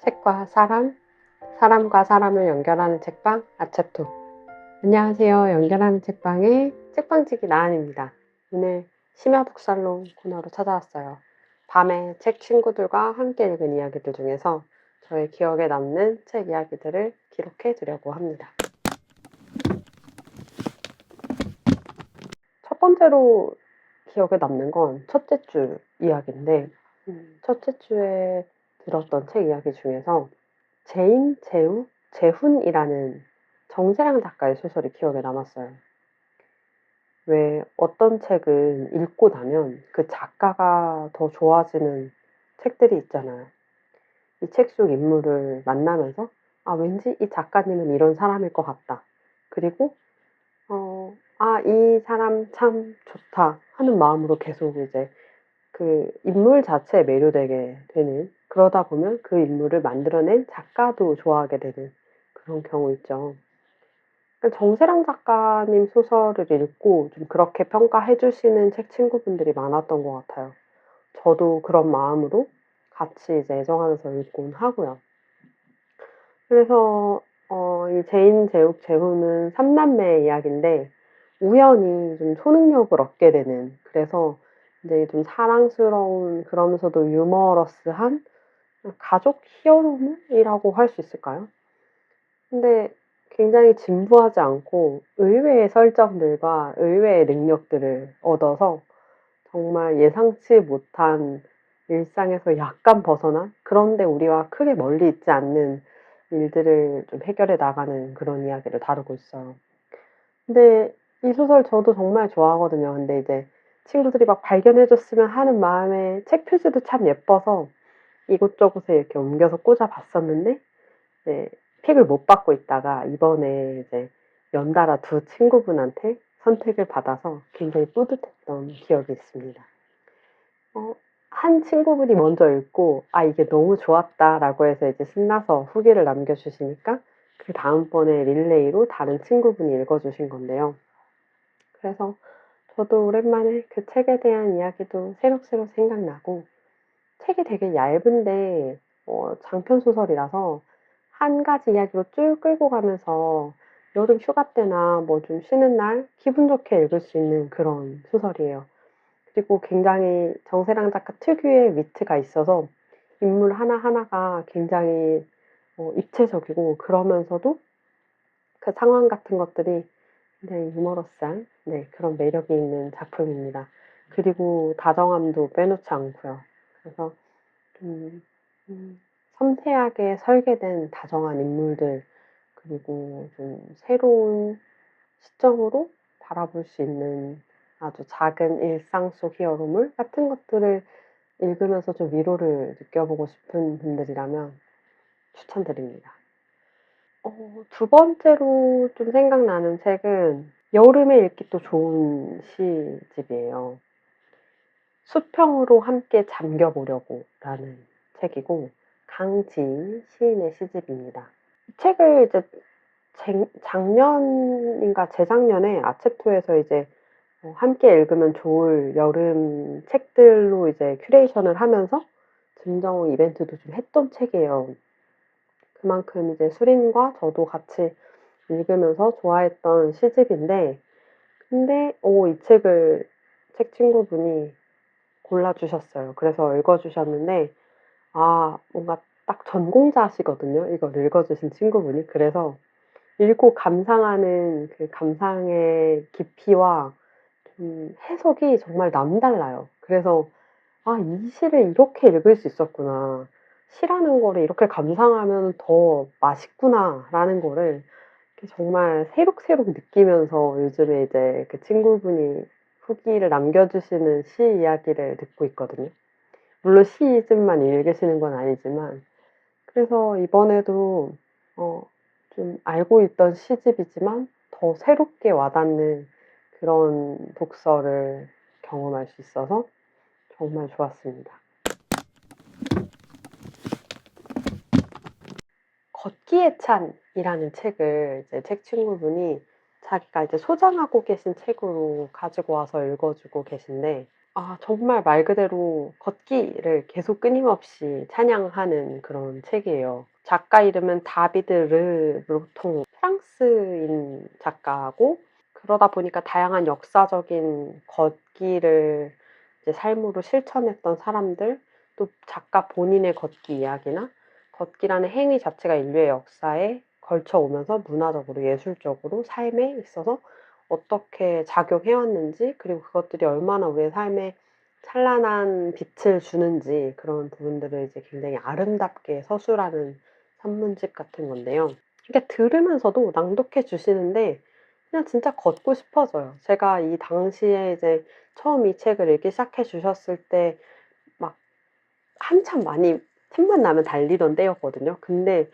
책과 사람, 사람과 사람을 연결하는 책방 아차토. 안녕하세요. 연결하는 책방의 책방지기 나은입니다. 오늘 심야북살롱 코너로 찾아왔어요. 밤에 책 친구들과 함께 읽은 이야기들 중에서 저의 기억에 남는 책 이야기들을 기록해 두려고 합니다. 첫 번째로 기억에 남는 건 첫째 주 이야기인데, 첫째 주에 들었던 책 이야기 중에서 제인 재훈이라는 정세랑 작가의 소설이 기억에 남았어요. 왜 어떤 책은 읽고 나면 그 작가가 더 좋아지는 책들이 있잖아요. 이 책 속 인물을 만나면서 왠지 이 작가님은 이런 사람일 것 같다. 그리고 이 사람 참 좋다 하는 마음으로 계속 이제 그 인물 자체에 매료되게 되는, 그러다 보면 그 인물을 만들어낸 작가도 좋아하게 되는 그런 경우 있죠. 정세랑 작가님 소설을 읽고 좀 그렇게 평가해 주시는 책 친구분들이 많았던 것 같아요. 저도 그런 마음으로 같이 이제 애정하면서 읽곤 하고요. 그래서 이 제인, 제욱, 제후는 3남매의 이야기인데 우연히 좀 초능력을 얻게 되는, 그래서 이제 좀 사랑스러운 그러면서도 유머러스한 가족 히어로물이라고 할 수 있을까요? 근데 굉장히 진부하지 않고 의외의 설정들과 의외의 능력들을 얻어서 정말 예상치 못한 일상에서 약간 벗어난, 그런데 우리와 크게 멀리 있지 않는 일들을 좀 해결해 나가는 그런 이야기를 다루고 있어요. 근데 이 소설 저도 정말 좋아하거든요. 근데 이제 친구들이 막 발견해 줬으면 하는 마음에 책 표지도 참 예뻐서 이곳저곳에 이렇게 옮겨서 꽂아 봤었는데, 네, 픽을 못 받고 있다가 이번에 이제 연달아 두 친구분한테 선택을 받아서 굉장히 뿌듯했던 기억이 있습니다. 한 친구분이 먼저 읽고 이게 너무 좋았다라고 해서 이제 신나서 후기를 남겨주시니까 그다음번에 릴레이로 다른 친구분이 읽어주신 건데요. 그래서 저도 오랜만에 그 책에 대한 이야기도 새록새록 생각나고, 책이 되게 얇은데 장편 소설이라서 한 가지 이야기로 쭉 끌고 가면서 여름 휴가 때나 뭐 좀 쉬는 날 기분 좋게 읽을 수 있는 그런 소설이에요. 그리고 굉장히 정세랑 작가 특유의 위트가 있어서 인물 하나하나가 굉장히 입체적이고, 그러면서도 그 상황 같은 것들이 굉장히 유머러스한, 네, 그런 매력이 있는 작품입니다. 그리고 다정함도 빼놓지 않고요. 그래서 좀 섬세하게 설계된 다정한 인물들, 그리고 좀 새로운 시점으로 바라볼 수 있는 아주 작은 일상 속 히어로물 같은 것들을 읽으면서 좀 위로를 느껴보고 싶은 분들이라면 추천드립니다. 두 번째로 좀 생각나는 책은 여름에 읽기 또 좋은 시집이에요. 수평으로 함께 잠겨보려고 라는 책이고, 강지인 시인의 시집입니다. 이 책을 이제 작년인가 재작년에 아체토에서 이제 함께 읽으면 좋을 여름 책들로 이제 큐레이션을 하면서 증정 이벤트도 좀 했던 책이에요. 그만큼 이제 수린과 저도 같이 읽으면서 좋아했던 시집인데, 근데 이 책을 책 친구분이 골라주셨어요. 그래서 읽어주셨는데, 뭔가 딱 전공자시거든요. 이걸 읽어주신 친구분이. 그래서 읽고 감상하는 그 감상의 깊이와 해석이 정말 남달라요. 그래서 이 시를 이렇게 읽을 수 있었구나. 시라는 거를 이렇게 감상하면 더 맛있구나라는 거를 정말 새록새록 느끼면서 요즘에 이제 그 친구분이 후기를 남겨주시는 시 이야기를 듣고 있거든요. 물론 시집만 읽으시는 건 아니지만, 그래서 이번에도 좀 알고 있던 시집이지만 더 새롭게 와닿는 그런 독서를 경험할 수 있어서 정말 좋았습니다. 걷기의 찬이라는 책을 이제 책 친구분이 자기가 이제 소장하고 계신 책으로 가지고 와서 읽어주고 계신데, 정말 말 그대로 걷기를 계속 끊임없이 찬양하는 그런 책이에요. 작가 이름은 다비드 르 브로통, 프랑스인 작가고, 그러다 보니까 다양한 역사적인 걷기를 이제 삶으로 실천했던 사람들, 또 작가 본인의 걷기 이야기나 걷기라는 행위 자체가 인류의 역사에 걸쳐 오면서 문화적으로, 예술적으로, 삶에 있어서 어떻게 작용해 왔는지, 그리고 그것들이 얼마나 우리의 삶에 찬란한 빛을 주는지, 그런 부분들을 이제 굉장히 아름답게 서술하는 산문집 같은 건데요. 이게 들으면서도 낭독해 주시는데 그냥 진짜 걷고 싶어져요. 제가 이 당시에 이제 처음 이 책을 읽기 시작해 주셨을 때 막 한참 많이 틈만 나면 달리던 때였거든요. 근데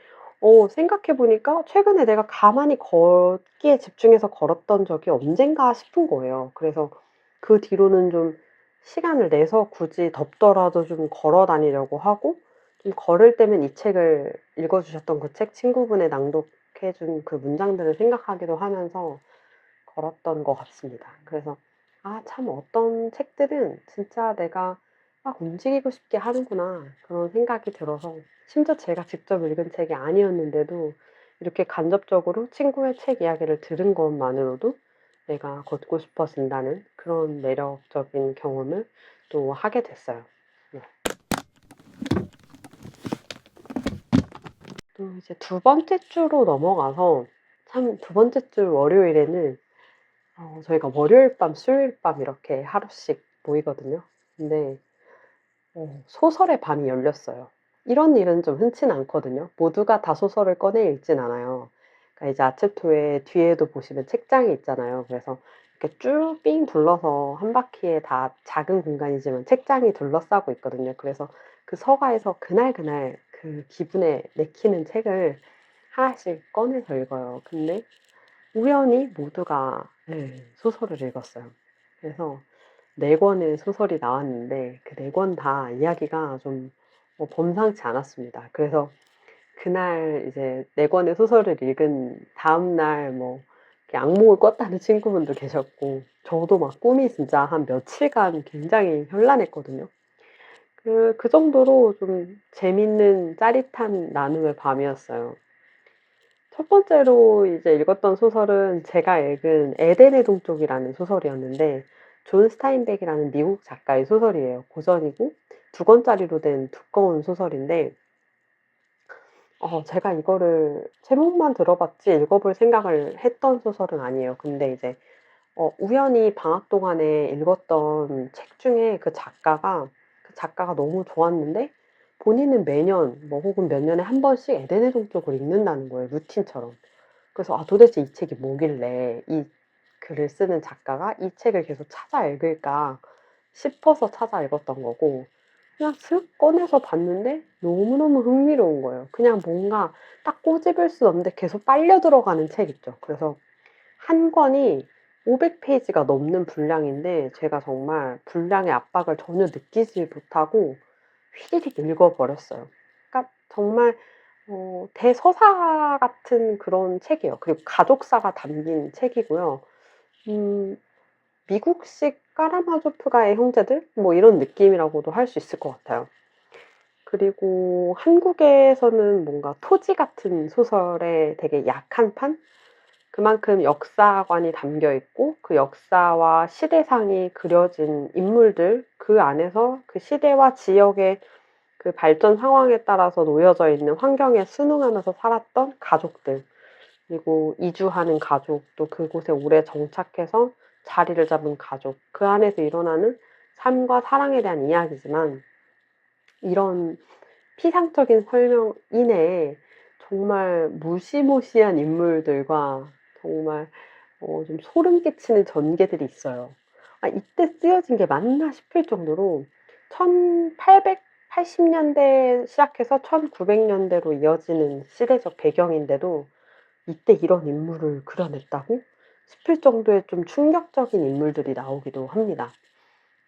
생각해 보니까 최근에 내가 가만히 걷기에 집중해서 걸었던 적이 언젠가 싶은 거예요. 그래서 그 뒤로는 좀 시간을 내서 굳이 덥더라도 좀 걸어 다니려고 하고, 좀 걸을 때면 이 책을 읽어 주셨던 그 책 친구분의 낭독해 준 그 문장들을 생각하기도 하면서 걸었던 것 같습니다. 그래서 참 어떤 책들은 진짜 내가 막 움직이고 싶게 하는구나, 그런 생각이 들어서, 심지어 제가 직접 읽은 책이 아니었는데도 이렇게 간접적으로 친구의 책 이야기를 들은 것만으로도 내가 걷고 싶어진다는 그런 매력적인 경험을 또 하게 됐어요. 네. 또 이제 두 번째 주로 넘어가서, 참 두 번째 주 월요일에는 저희가 월요일 밤, 수요일 밤 이렇게 하루씩 모이거든요. 근데 소설의 밤이 열렸어요. 이런 일은 좀 흔치는 않거든요. 모두가 다 소설을 꺼내 읽진 않아요. 그러니까 이제 아체토의 뒤에도 보시면 책장이 있잖아요. 그래서 이렇게 쭉 삥 둘러서 한 바퀴에 다 작은 공간이지만 책장이 둘러싸고 있거든요. 그래서 그 서가에서 그날그날 그 기분에 내키는 책을 하나씩 꺼내서 읽어요. 근데 우연히 모두가 소설을 읽었어요. 그래서 4 권의 소설이 나왔는데 그 4권 다 이야기가 좀 범상치 않았습니다. 그래서 그날 이제 4 권의 소설을 읽은 다음 날 뭐 이렇게 악몽을 꿨다는 친구분도 계셨고, 저도 막 꿈이 진짜 한 며칠간 굉장히 현란했거든요. 그 정도로 좀 재밌는 짜릿한 나눔의 밤이었어요. 첫 번째로 이제 읽었던 소설은 제가 읽은 에덴의 동쪽이라는 소설이었는데, 존 스타인백이라는 미국 작가의 소설이에요. 고전이고 2 권짜리로 된 두꺼운 소설인데, 제가 이거를 제목만 들어봤지 읽어볼 생각을 했던 소설은 아니에요. 근데 이제 우연히 방학 동안에 읽었던 책 중에 그 작가가 너무 좋았는데, 본인은 매년 뭐 혹은 몇 년에 한 번씩 에덴의 동쪽을 읽는다는 거예요, 루틴처럼. 그래서 도대체 이 책이 뭐길래 이 글을 쓰는 작가가 이 책을 계속 찾아 읽을까 싶어서 찾아 읽었던 거고, 그냥 슥 꺼내서 봤는데 너무너무 흥미로운 거예요. 그냥 뭔가 딱 꼬집을 수 없는데 계속 빨려 들어가는 책 있죠. 그래서 한 권이 500 페이지가 넘는 분량인데 제가 정말 분량의 압박을 전혀 느끼지 못하고 휘리릭 읽어 버렸어요. 그러니까 정말 대서사 같은 그런 책이에요. 그리고 가족사가 담긴 책이고요. 음 미국식 까라마조프가의 형제들 뭐 이런 느낌이라고도 할 수 있을 것 같아요. 그리고 한국에서는 뭔가 토지 같은 소설의 되게 약한 판? 그만큼 역사관이 담겨 있고 그 역사와 시대상이 그려진 인물들, 그 안에서 그 시대와 지역의 그 발전 상황에 따라서 놓여져 있는 환경에 순응하면서 살았던 가족들, 그리고 이주하는 가족, 또 그곳에 오래 정착해서 자리를 잡은 가족, 그 안에서 일어나는 삶과 사랑에 대한 이야기지만, 이런 피상적인 설명 이내에 정말 무시무시한 인물들과 정말 좀 소름 끼치는 전개들이 있어요. 이때 쓰여진 게 맞나 싶을 정도로 1880 년대에 시작해서 1900 년대로 이어지는 시대적 배경인데도 이때 이런 인물을 그려냈다고 싶을 정도의 좀 충격적인 인물들이 나오기도 합니다.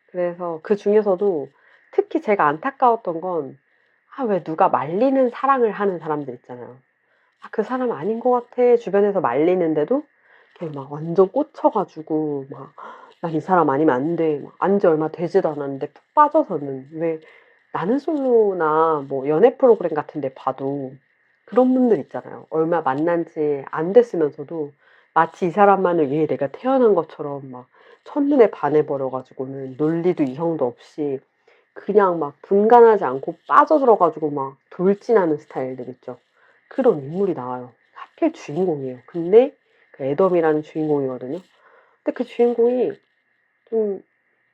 그래서 그중에서도 특히 제가 안타까웠던 건, 왜 누가 말리는 사랑을 하는 사람들 있잖아요. '그 사람 아닌 것 같아.' 주변에서 말리는데도 이렇게 막 완전 꽂혀 가지고 막 '난 이 사람 아니면 안 돼.' 막 안지 얼마 되지도 않았는데 푹 빠져서는 왜 나는 솔로나 뭐 연애 프로그램 같은 데 봐도 그런 분들 있잖아요. 얼마 만난 지 안 됐으면서도 마치 이 사람만을 위해 내가 태어난 것처럼 막 첫눈에 반해 버려 가지고는 논리도 이성도 없이 그냥 막 분간하지 않고 빠져들어 가지고 막 돌진하는 스타일들 있죠. 그런 인물이 나와요. 하필 주인공이에요. 근데 그 애덤이라는 주인공이거든요. 근데 그 주인공이 좀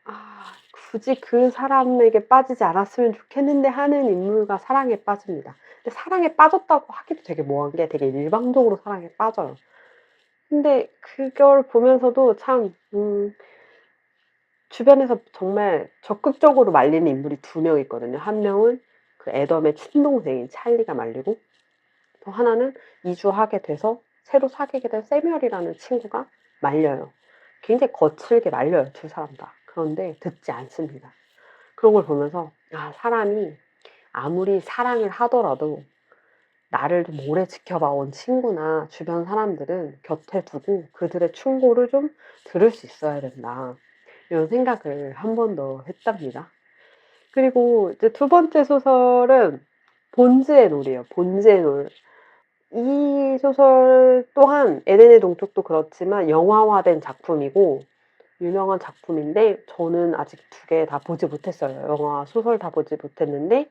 '아 굳이 그 사람에게 빠지지 않았으면 좋겠는데.' 하는 인물과 사랑에 빠집니다. 근데 사랑에 빠졌다고 하기도 되게 뭐한 게 되게 일방적으로 사랑에 빠져요. 근데 그걸 보면서도 참 주변에서 정말 적극적으로 말리는 인물이 두 명 있거든요. 한 명은 그 애덤의 친동생인 찰리가 말리고 또 하나는 이주하게 돼서 새로 사귀게 된 새뮤얼이라는 친구가 말려요. 굉장히 거칠게 말려요, 두 사람 다. 그런데 듣지 않습니다. 그런 걸 보면서 '아 사람이 아무리 사랑을 하더라도 나를 좀 오래 지켜봐 온 친구나 주변 사람들은 곁에 두고 그들의 충고를 좀 들을 수 있어야 된다.' 이런 생각을 한 번 더 했답니다. 그리고 이제 두 번째 소설은 본즈의 놀이에요. 본즈의 놀. 이 소설 또한 에덴의 동쪽도 그렇지만 영화화된 작품이고 유명한 작품인데 저는 아직 두 개 다 보지 못했어요. 영화, 소설 다 보지 못했는데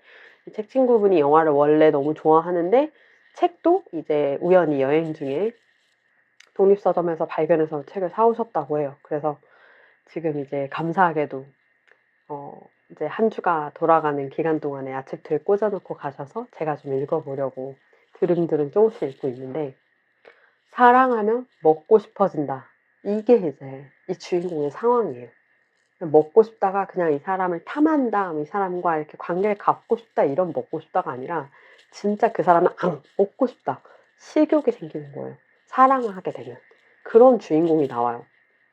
이 책 친구분이 영화를 원래 너무 좋아하는데 책도 이제 우연히 여행 중에 독립서점에서 발견해서 책을 사 오셨다고 해요. 그래서 지금 이제 감사하게도 이제 한 주가 돌아가는 기간 동안에 아책들 꽂아 놓고 가셔서 제가 좀 읽어 보려고 드릉드릉 쪼금씩 읽고 있는데 사랑하면 먹고 싶어진다. 이게 이제 이 주인공의 상황이에요. 먹고 싶다가 그냥 '이 사람을 탐한다. 이 사람과 이렇게 관계를 갖고 싶다.' 이런 먹고 싶다가 아니라 진짜 그 사람을 먹고 싶다. 식욕이 생기는 거예요, 사랑을 하게 되면. 그런 주인공이 나와요.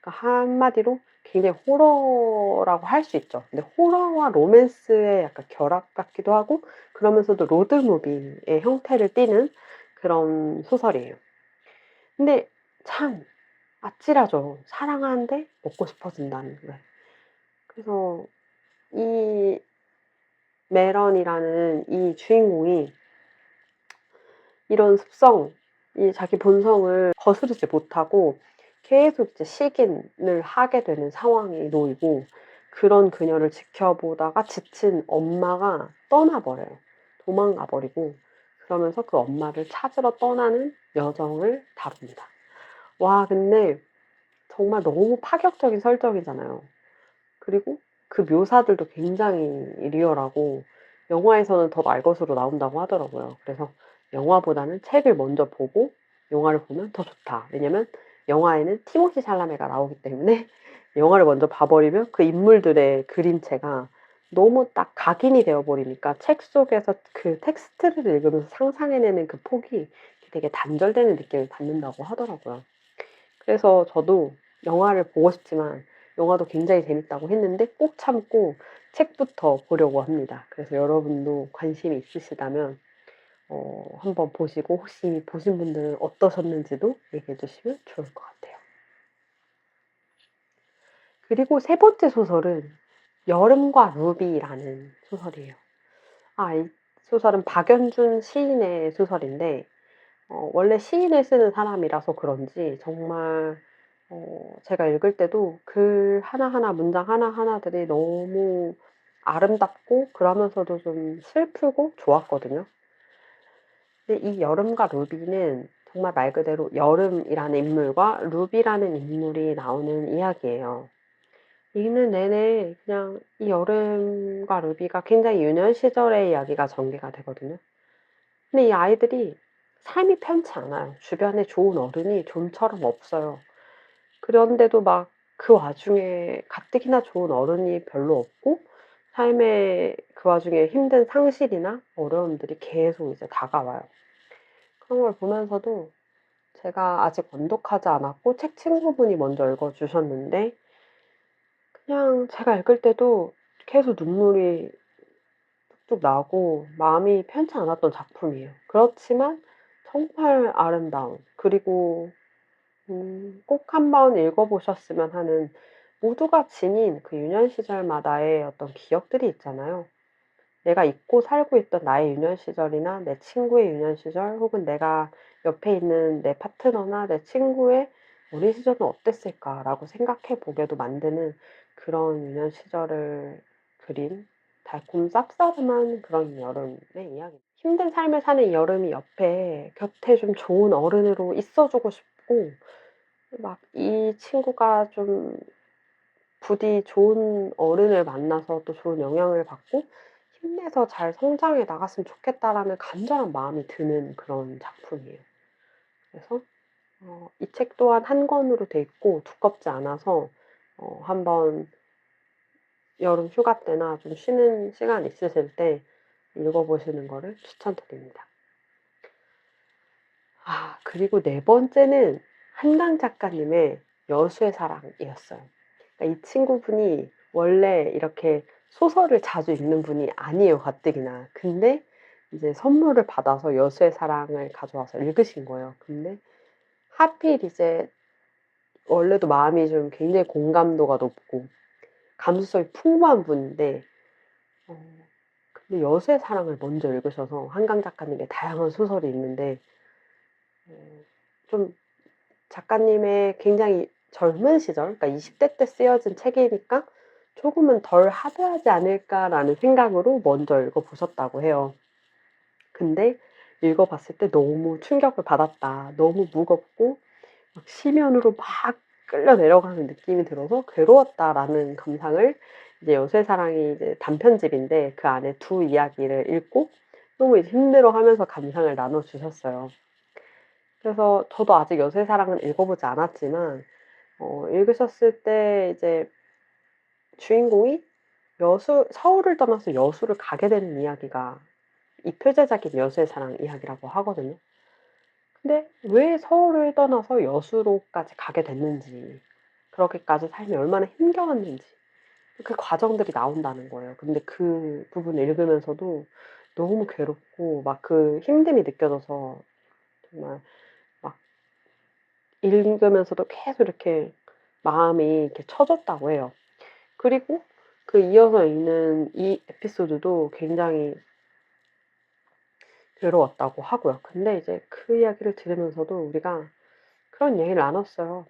그러니까 한마디로 굉장히 호러라고 할 수 있죠. 근데 호러와 로맨스의 약간 결합 같기도 하고 그러면서도 로드 무비의 형태를 띠는 그런 소설이에요. 근데 참 아찔하죠. 사랑하는데 먹고 싶어진다는 게. 그래서 이 메런이라는 이 주인공이 이런 습성, 이 자기 본성을 거스르지 못하고 계속 이제 식인을 하게 되는 상황에 놓이고 그런 그녀를 지켜보다가 지친 엄마가 떠나 버려요. 도망가 버리고 그러면서 그 엄마를 찾으러 떠나는 여정을 다룹니다. 와 근데 정말 너무 파격적인 설정이잖아요. 그리고 그 묘사들도 굉장히 리얼하고 영화에서는 더 날것으로 나온다고 하더라고요. 그래서 영화보다는 책을 먼저 보고 영화를 보면 더 좋다. 왜냐면 영화에는 티모시 샬라메가 나오기 때문에 영화를 먼저 봐 버리면 그 인물들의 그림체가 너무 딱 각인이 되어 버리니까 책 속에서 그 텍스트를 읽으면서 상상해내는 그 폭이 되게 단절되는 느낌을 받는다고 하더라고요. 그래서 저도 영화를 보고 싶지만 영화도 굉장히 재밌다고 했는데 꼭 참고 책부터 보려고 합니다. 그래서 여러분도 관심이 있으시다면 한번 보시고 혹시 이미 보신 분들은 어떠셨는지도 얘기해 주시면 좋을 것 같아요. 그리고 세 번째 소설은 여름과 루비라는 소설이에요. 이 소설은 박연준 시인의 소설인데 원래 시인을 쓰는 사람이라서 그런지 정말 제가 읽을 때도 글 하나하나 문장 하나하나들이 너무 아름답고 그러면서도 좀 슬프고 좋았거든요. 근데 이 여름과 루비는 정말 말 그대로 여름이라는 인물과 루비라는 인물이 나오는 이야기예요. 읽는 내내 그냥 이 여름과 루비가 굉장히 유년 시절의 이야기가 전개가 되거든요. 근데 이 아이들이 삶이 편치 않아요. 주변에 좋은 어른이 좀처럼 없어요. 그런데도 막 그 와중에 가뜩이나 좋은 어른이 별로 없고 삶에 그 와중에 힘든 상실이나 어려움들이 계속 이제 다가와요. 그런 걸 보면서도 제가 아직 완독하지 않았고 책 친구분이 먼저 읽어 주셨는데 그냥 제가 읽을 때도 계속 눈물이 뚝뚝 나고 마음이 편치 않았던 작품이에요. 그렇지만 정말 아름다운 그리고 꼭 한번 읽어 보셨으면 하는 모두가 지닌 그 유년 시절마다의 어떤 기억들이 있잖아요. 내가 잊고 살고 있던 나의 유년 시절이나 내 친구의 유년 시절 혹은 내가 옆에 있는 내 파트너나 내 친구의 어린 시절은 어땠을까라고 생각해 보게도 만드는 그런 유년 시절을 그린 달콤 쌉싸름한 그런 여름의 이야기. 힘든 삶을 사는 여름이 옆에 곁에 좀 좋은 어른으로 있어 주고 싶고 막 이 친구가 좀 부디 좋은 어른을 만나서 또 좋은 영향을 받고 '힘내서 잘 성장해 나갔으면 좋겠다.'라는 간절한 마음이 드는 그런 작품이에요. 그래서 이 책 또한 한 권으로 돼 있고 두껍지 않아서 한번 여름 휴가 때나 좀 쉬는 시간 있으실 때 읽어 보시는 거를 추천드립니다. 그리고 네 번째는 한강 작가님의 여수의 사랑이었어요. 그러니까 이 친구분이 원래 이렇게 소설을 자주 읽는 분이 아니에요, 가뜩이나. 근데 이제 선물을 받아서 여수의 사랑을 가져와서 읽으신 거예요. 근데 하필 이제 원래도 마음이 좀 굉장히 공감도가 높고 감수성이 풍부한 분인데 어 근데 여수의 사랑을 먼저 읽으셔서 한강 작가님의 다양한 소설이 있는데 좀 작가님의 굉장히 젊은 시절 그러니까 20대 때 쓰여진 책이니까 '조금은 덜 하드하지 않을까.'라는 생각으로 먼저 읽어 보셨다고 해요. 근데 읽어 봤을 때 "너무 충격을 받았다. 너무 무겁고 막 심연으로 막 끌려 내려가는 느낌이 들어서 괴로웠다."라는 감상을 이제 여수의 사랑이 이제 단편집인데 그 안에 두 이야기를 읽고 너무 이제 힘들어하면서 감상을 나눠 주셨어요. 그래서 저도 아직 여수의 사랑은 읽어 보지 않았지만 읽으셨을 때 이제 주인공이 서울을 떠나서 여수를 가게 되는 이야기가 이 표제작인 여수의 사랑 이야기라고 하거든요. 근데 왜 서울을 떠나서 여수로까지 가게 됐는지 그렇게까지 삶이 얼마나 힘겨웠는지 그 과정들이 나온다는 거예요. 근데 그 부분을 읽으면서도 너무 괴롭고 막 그 힘듦이 느껴져서 정말 막 읽으면서도 계속 이렇게 마음이 이렇게 처졌다고 해요. 그리고 그 이어서 읽는 이 에피소드도 굉장히 괴로웠다고 하고요. 근데 이제 그 이야기를 들으면서도 우리가 그런 얘기를 나눴어요.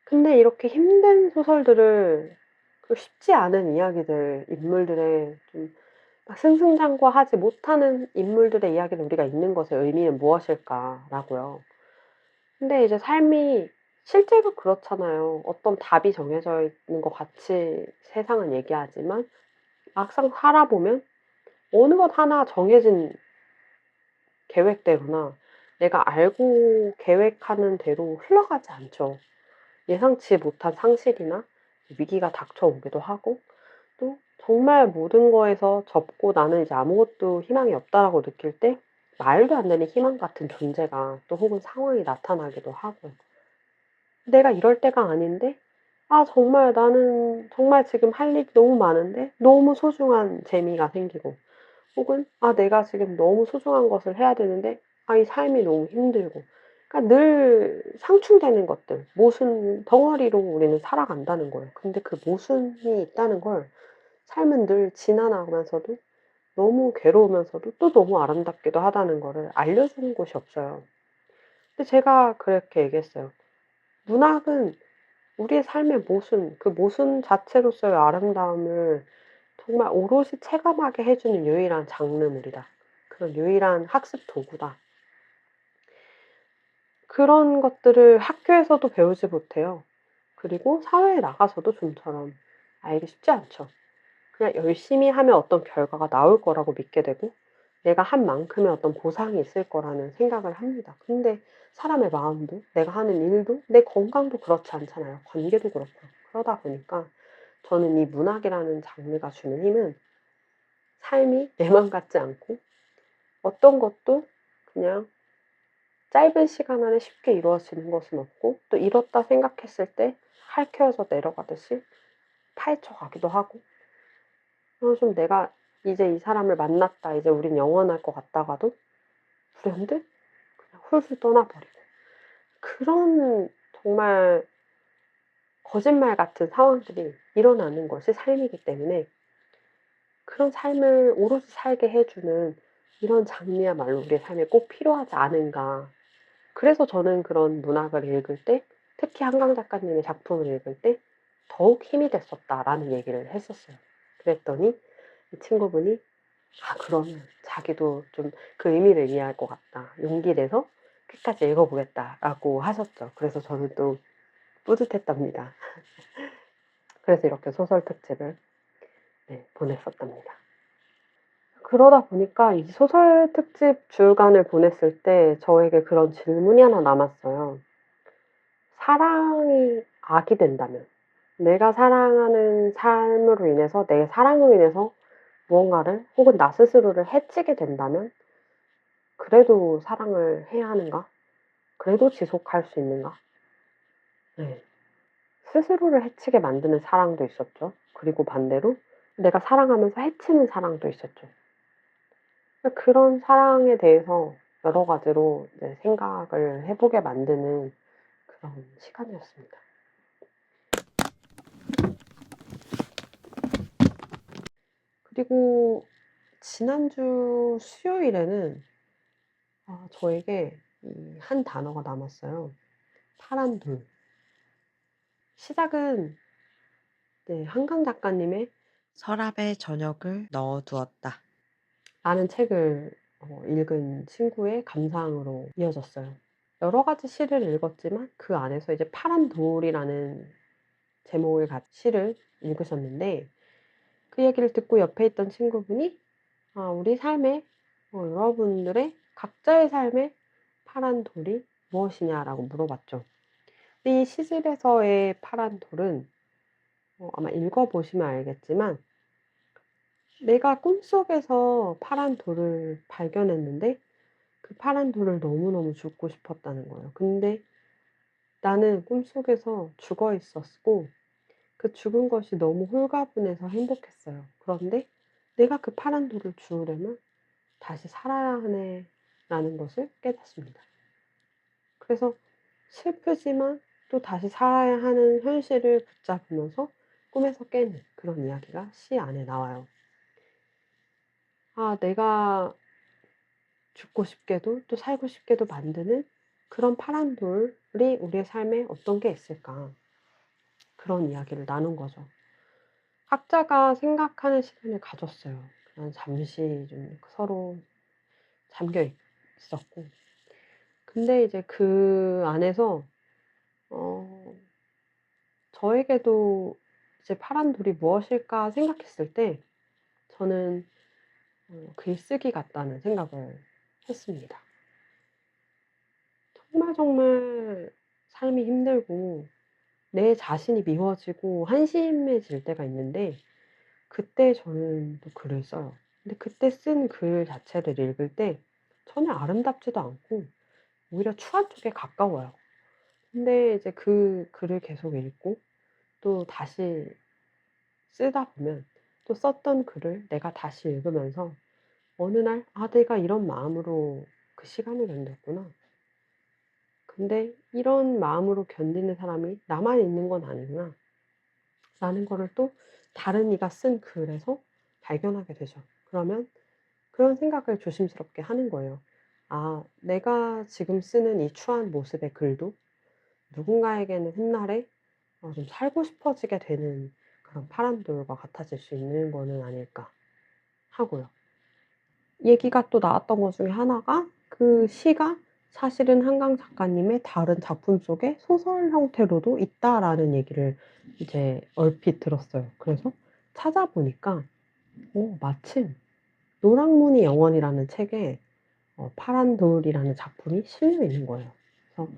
근데 이렇게 힘든 소설들을 그 쉽지 않은 이야기들, 인물들의 좀 막 승승장구하지 못하는 인물들의 이야기를 우리가 읽는 것의 의미는 무엇일까라고요. 근데 이제 삶이 실제로 그렇잖아요. 어떤 답이 정해져 있는 것 같이 세상은 얘기하지만 막상 살아보면 어느 것 하나 정해진 계획대로나 내가 알고 계획하는 대로 흘러가지 않죠. 예상치 못한 상실이나 위기가 닥쳐오기도 하고 또 정말 모든 거에서 접고 '나는 이제 아무것도 희망이 없다.'라고 느낄 때 말도 안 되는 희망 같은 존재가 또 혹은 상황이 나타나기도 하고요. 내가 이럴 때가 아닌데 정말 나는 정말 지금 할 일이 너무 많은데 너무 소중한 재미가 생기고 혹은 내가 지금 너무 소중한 것을 해야 되는데 이 삶이 너무 힘들고 그러니까 늘 상충되는 것들 모순 덩어리로 우리는 살아간다는 거예요. 근데 그 모순이 있다는 걸 삶은 늘 지나가면서도 너무 괴로우면서도 또 너무 아름답기도 하다는 거를 알려주는 곳이 없어요. 근데 제가 그렇게 얘기했어요. "문학은 우리의 삶의 모순, 그 모순 자체로서의 아름다움을 정말 오롯이 체감하게 해 주는 유일한 장르물이다. 그런 유일한 학습 도구다." 그런 것들을 학교에서도 배우지 못해요. 그리고 사회에 나가서도 좀처럼 알기 쉽지 않죠. 그냥 열심히 하면 어떤 결과가 나올 거라고 믿게 되고 내가 한 만큼의 어떤 보상이 있을 거라는 생각을 합니다. 근데 사람의 마음도 내가 하는 일도 내 건강도 그렇지 않잖아요. 관계도 그렇고. 그러다 보니까 저는 이 문학이라는 장르가 주는 힘은 삶이 내 맘 같지 않고 어떤 것도 그냥 짧은 시간 안에 쉽게 이루어지는 것은 없고 또 이뤘다 생각했을 때 핥혀서 내려가듯이 파헤쳐 가기도 하고 좀 내가 이제 이 사람을 만났다. 이제 우린 영원할 것 같다가도 불현듯 그냥 훌훌 떠나 버리고 그런 정말 거짓말 같은 상황들이 일어나는 것이 삶이기 때문에 그런 삶을 오롯이 살게 해 주는 이런 장르야말로 우리의 삶에 꼭 필요하지 않은가. 그래서 저는 그런 문학을 읽을 때, 특히 한강 작가님의 작품을 읽을 때 '더욱 힘이 됐었다.'라는 얘기를 했었어요. 그랬더니 이 친구분이 "아 그러면 자기도 좀 그 의미를 이해할 것 같다. 용기 내서 끝까지 읽어 보겠다."라고 하셨죠. 그래서 저는 또 뿌듯했답니다. 그래서 이렇게 소설 특집을 보냈었답니다. 그러다 보니까 이 소설 특집 주간을 보냈을 때 저에게 그런 질문이 하나 남았어요. 사랑이 악이 된다면, 내가 사랑하는 삶으로 인해서 내 사랑으로 인해서 무언가를 혹은 나 스스로를 해치게 된다면 그래도 사랑을 해야 하는가? 그래도 지속할 수 있는가? 네. 스스로를 해치게 만드는 사랑도 있었죠. 그리고 반대로 내가 사랑하면서 해치는 사랑도 있었죠. 그런 사랑에 대해서 여러 가지로 이제 생각을 해 보게 만드는 그런 시간이었습니다. 그리고 지난주 수요일에는 저에게 이 한 단어가 남았어요. 파란 돌. 시작은 한강 작가님의 서랍에 저녁을 넣어 두었다. 라는 책을 읽은 친구의 감상으로 이어졌어요. 여러 가지 시를 읽었지만 그 안에서 이제 파란 돌이라는 제목을 가 시를 읽으셨는데, 그 얘기를 듣고 옆에 있던 친구분이 우리 삶에 여러분들의 각자의 삶에 파란 돌이 무엇이냐라고 물어봤죠. 근데 이 시집에서의 파란 돌은 아마 읽어 보시면 알겠지만, 내가 꿈속에서 파란 돌을 발견했는데 그 파란 돌을 너무너무 줍고 싶었다는 거예요. 근데 나는 꿈속에서 죽어 있었고 그 죽은 것이 너무 홀가분해서 행복했어요. 그런데 '내가 그 파란 돌을 주우려면 다시 살아야 하네.'라는 것을 깨닫습니다. 그래서 슬프지만 또 다시 살아야 하는 현실을 붙잡으면서 꿈에서 깨는 그런 이야기가 시 안에 나와요. 내가 죽고 싶게도 또 살고 싶게도 만드는 그런 파란 돌이 우리의 삶에 어떤 게 있을까? 그런 이야기를 나눈 거죠. 각자가 생각하는 시간을 가졌어요. 그냥 잠시 좀 서로 잠겨 있었고. 근데 이제 그 안에서 어 저에게도 이제 '파란 돌이 무엇일까?' 생각했을 때 저는 글쓰기 같다는 생각을 했습니다. 정말 정말 삶이 힘들고 내 자신이 미워지고 한심해질 때가 있는데, 그때 저는 또 글을 써요. 근데 그때 쓴 글 자체를 읽을 때 전혀 아름답지도 않고 오히려 추한 쪽에 가까워요. 근데 이제 그 글을 계속 읽고 또 다시 쓰다 보면 또 썼던 글을 내가 다시 읽으면서 어느 날 '아 내가 이런 마음으로 그 시간을 견뎠구나. 근데 이런 마음으로 견디는 사람이 나만 있는 건 아니구나.' 라는 거를 또 다른 이가 쓴 글에서 발견하게 되죠. 그러면 그런 생각을 조심스럽게 하는 거예요. '내가 지금 쓰는 이 추한 모습의 글도 누군가에게는 훗날에 좀 살고 싶어지게 되는 그런 파란돌과 같아질 수 있는 거는 아닐까.' 하고요. 얘기가 또 나왔던 것 중에 하나가 그 시가 사실은 한강 작가님의 다른 작품 속에 소설 형태로도 있다라는 얘기를 이제 얼핏 들었어요. 그래서 찾아보니까 마침 노랑무늬 영원이라는 책에 파란 돌이라는 작품이 실려 있는 거예요. 그래서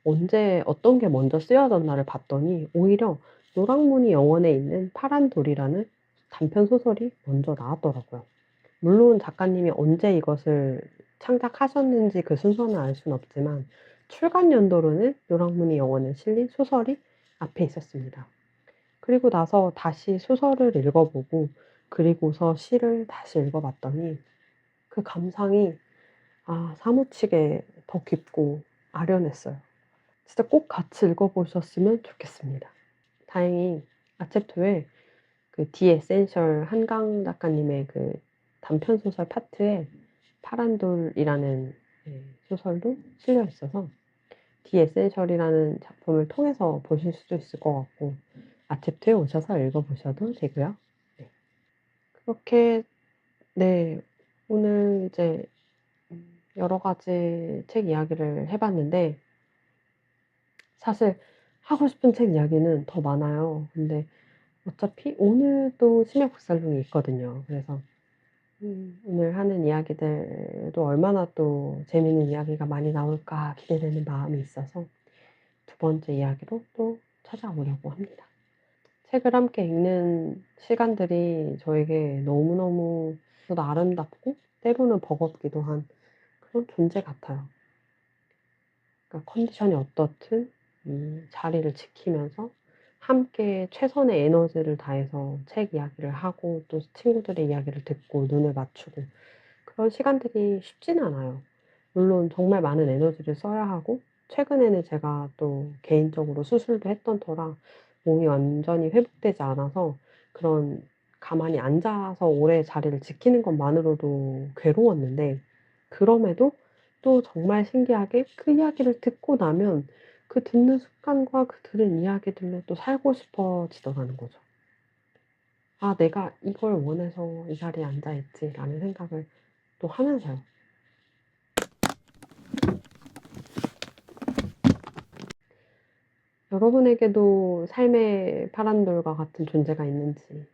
언제 어떤 게 먼저 쓰여졌나를 봤더니 오히려 노랑무늬 영원에 있는 파란 돌이라는 단편 소설이 먼저 나왔더라고요. 물론 작가님이 언제 이것을 창작하셨는지 그 순서는 알 수는 없지만 출간 연도로는 노랑무늬 영원에 실린 소설이 앞에 있었습니다. 그리고 나서 다시 소설을 읽어 보고 그리고서 시를 다시 읽어 봤더니 그 감상이 사무치게 더 깊고 아련했어요. 진짜 꼭 같이 읽어 보셨으면 좋겠습니다. 다행히 아챕토에 그 디 에센셜 한강 작가님의 그 단편 소설 파트에 파란돌이라는 소설도 실려 있어서 디 에센셜이라는 작품을 통해서 보실 수도 있을 것 같고 아챕토에 오셔서 읽어보셔도 되고요. 네. 그렇게 네. 오늘 이제 여러 가지 책 이야기를 해 봤는데 사실 하고 싶은 책 이야기는 더 많아요. 근데 어차피 오늘도 심야 북살롱이 있거든요. 그래서 오늘 하는 이야기들도 얼마나 또 재미있는 이야기가 많이 나올까 기대되는 마음이 있어서 두 번째 이야기로 또 찾아오려고 합니다. 책을 함께 읽는 시간들이 저에게 너무너무 저도 아름답고 때로는 버겁기도 한 그런 존재 같아요. 그러니까 컨디션이 어떻든 자리를 지키면서 함께 최선의 에너지를 다해서 책 이야기를 하고 또 친구들의 이야기를 듣고 눈을 맞추고 그런 시간들이 쉽지는 않아요. 물론 정말 많은 에너지를 써야 하고 최근에는 제가 또 개인적으로 수술도 했던 터라 몸이 완전히 회복되지 않아서 그런 가만히 앉아서 오래 자리를 지키는 것만으로도 괴로웠는데 그럼에도 또 정말 신기하게 그 이야기를 듣고 나면 그 듣는 습관과 그 들은 이야기들로 또 살고 싶어지더라는 거죠. '아 내가 이걸 원해서 이 자리에 앉아 있지.'라는 생각을 또 하면서요. 여러분에게도 삶의 파란돌과 같은 존재가 있는지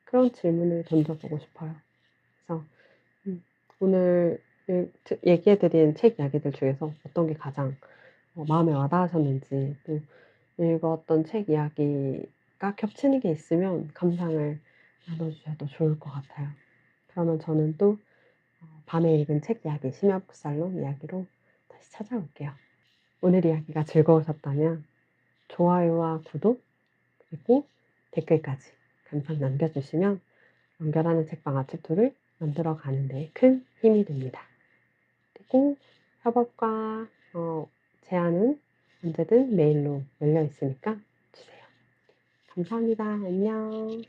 그런 질문을 던져보고 싶어요. 그래서 오늘 얘기해 드린 책 이야기들 중에서 어떤 게 가장 마음에 와 닿으셨는지 또 읽었던 책 이야기가 겹치는 게 있으면 감상을 나눠 주셔도 좋을 것 같아요. 그러면 저는 또 밤에 읽은 책 이야기 심야 북살롱 이야기로 다시 찾아올게요. 오늘 이야기가 즐거우셨다면 좋아요와 구독 그리고 댓글까지 감상 남겨 주시면 연결하는 책방 아치토를 만들어 가는 데 큰 힘이 됩니다. 그리고 협업과 제안은 언제든 메일로 열려 있으니까 주세요. 감사합니다. 안녕.